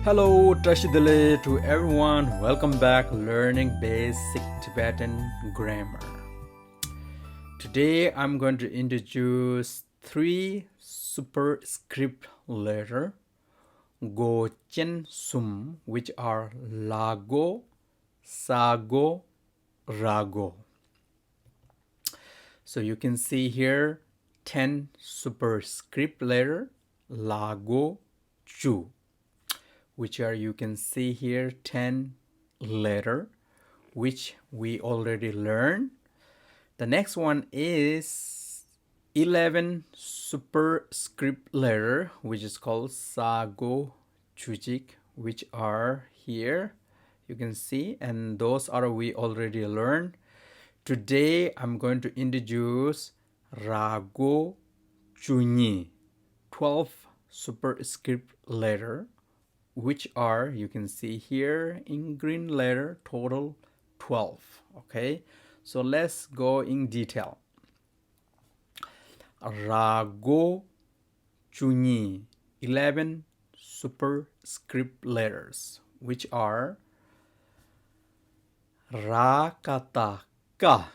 Hello, Trashidale to everyone. Welcome back learning basic Tibetan grammar. Today I'm going to introduce three superscript letter go chen sum, which are lago, sago, rago. So you can see here 10 superscript letter lago chu, which are, you can see here 10 letter which we already learned. The next one is 11 superscript letter, which is called sago chujik, which are here you can see, and those are we already learned. Today I'm going to introduce rago chunyi, 12 superscript letter, which are, you can see here in green letter, total 12. Okay, so let's go in detail. Rago chunyi, 11 superscript letters, which are ra kata ka,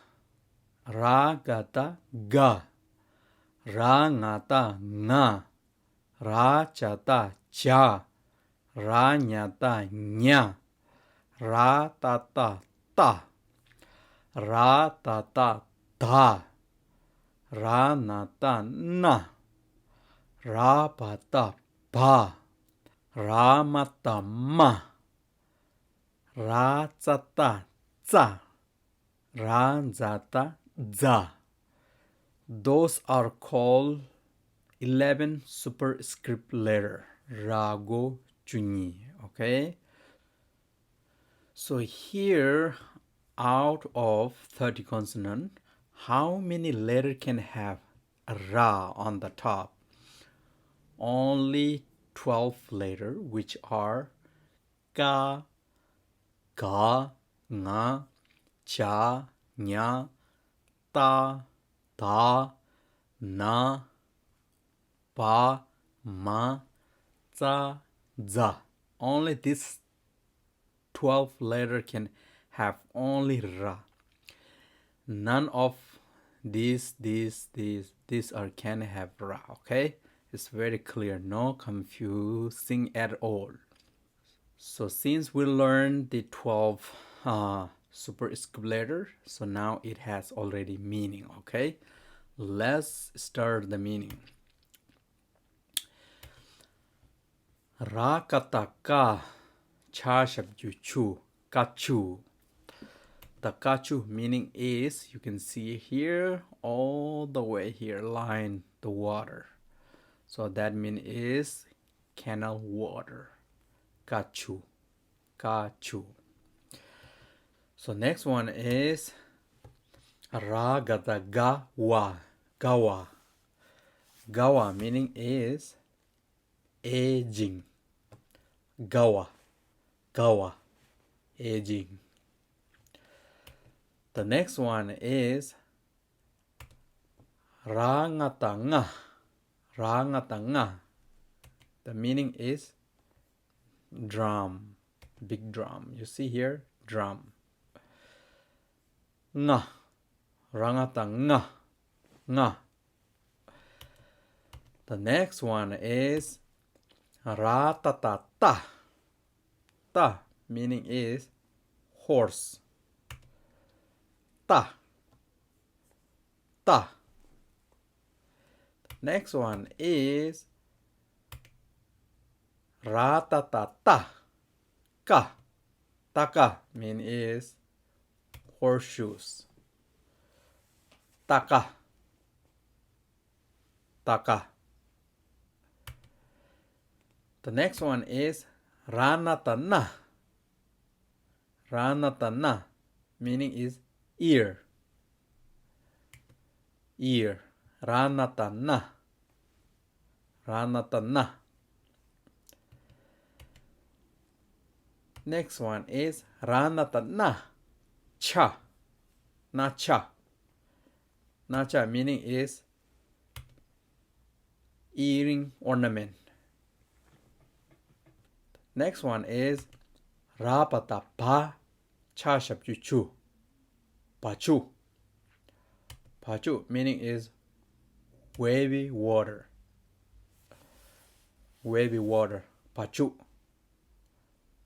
ra kata ga, ra ngata nga, ra chata cha, ra nyata nya, ra tata ta, ra tata da, ra nata na, ra pata pa, ra mata ma, ra tsata tsa, ra zata za. Those are called 11 superscript letter, rago chunyi. Okay, so here out of 30 consonant, how many letter can have a ra on the top? Only 12 letter, which are ka, ga, nga, cha, nya, ta, ta, na, pa, ma, za, za. Only this 12 letter can have only ra. None of these are can have ra. Okay, it's very clear, no confusing at all. So since we learned the 12 superscript letter, so now it has already meaning. Okay, let's start the meaning. Ra kata ka cha shabju chu kachu. The kachu meaning is, you can see here, all the way here, line the water. So that mean is canal water. Kachu, kachu. So next one is ragata gawa, gawa. Gawa meaning is aging. Gawa, gawa, aging. The next one is rangatanga, rangatanga. The meaning is drum, big drum. You see here, drum. Nga, rangatanga, nga. The next one is ratatata. Ta meaning is horse. Ta, ta. Next one is ratatata. Ka, taka mean is horseshoes. Taka, taka. The next one is ranatana. Ranatana meaning is ear. Ear. Ranatana. Ranatana. Next one is ranatana. Cha. Nacha. Nacha meaning is earring ornament. Next one is rapata pa chashapchuchu. Pachu. Pachu meaning is wavy water. Wavy water. Pachu.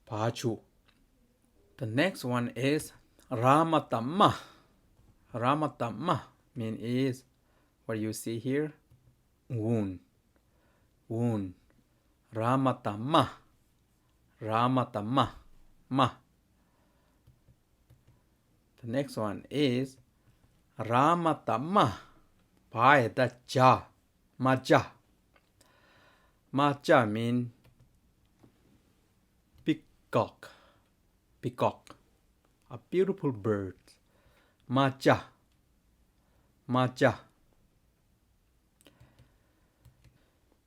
Pachu. The next one is Ramatama. Ramatama mean is what you see here. Wound. Wound. Ramatama. Ramatama. Ma. The next one is Ramatama. Paeda cha. Macha. Macha mean peacock. Peacock. A beautiful bird. Macha. Macha.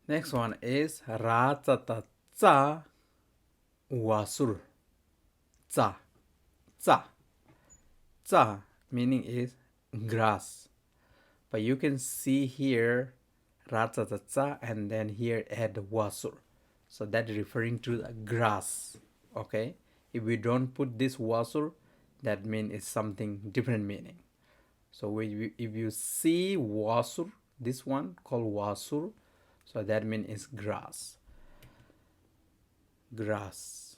Next one is Ratata Wasur. Tsa. Tsa. Tsa meaning is grass. But you can see here Ratata and then here add Wasur. So that is referring to the grass. Okay. If we don't put this Wasur, that means it's something different meaning. So if you see Wasur, this one called Wasur, so that means it's grass. Grass.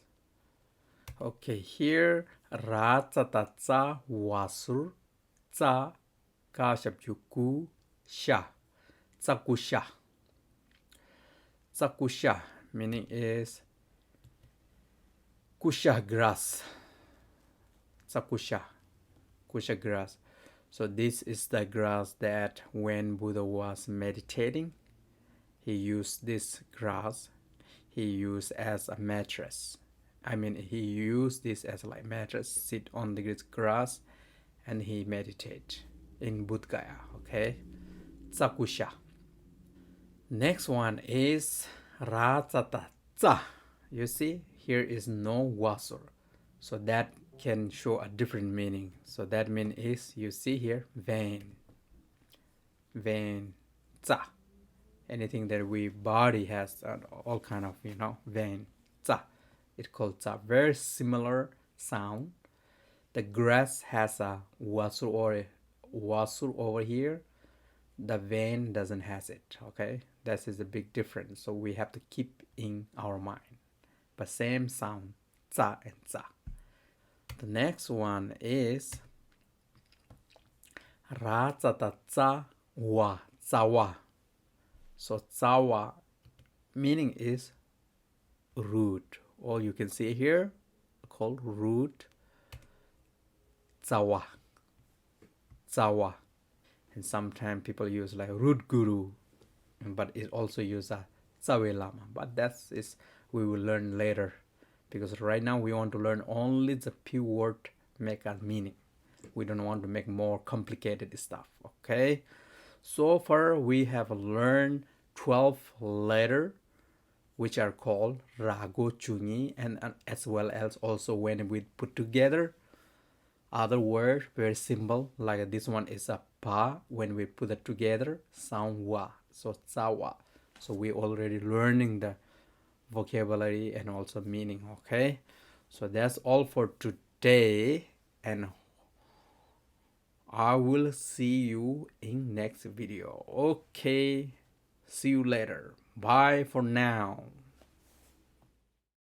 Okay, here Ratata Wasur Tsa Kashapchuku Sha. Tsakusha. Tsakusha meaning is kusha grass. Tsakusha. Kusha grass. So this is the grass that when Buddha was meditating, he used this grass. He used as a mattress. I mean, he used this as like mattress, sit on this grass, and he meditate in Bodh Gaya. Okay, Tsakusha. Next one is Ratata. You see, here is no wasur, so that can show a different meaning. So that mean is, you see here, vein. Vein. Tsa. Anything that we body has all kind of, vein. Tsa. It's called tsa. Very similar sound. The grass has a wasur or a wasur over here. The vein doesn't has it. Okay, that is a big difference. So we have to keep in our mind. But same sound, tsa and tsa. The next one is Ratsa wa tsawa. So tsawa meaning is root. Or you can see here called root. Tsawa. Tsawa. And sometimes people use like root guru, but it also use a tsawe lama. But that's is we will learn later, because right now we want to learn only the few word make a meaning. We don't want to make more complicated stuff. Okay, so far we have learned 12 letters which are called Rago Chunyi, and as well as also when we put together other word very simple, like this one is a pa. When we put it together, sound wa. So tsawa. So we already learning the vocabulary and also meaning. Okay, so that's all for today, and I will see you in next video. Okay, see you later. Bye for now.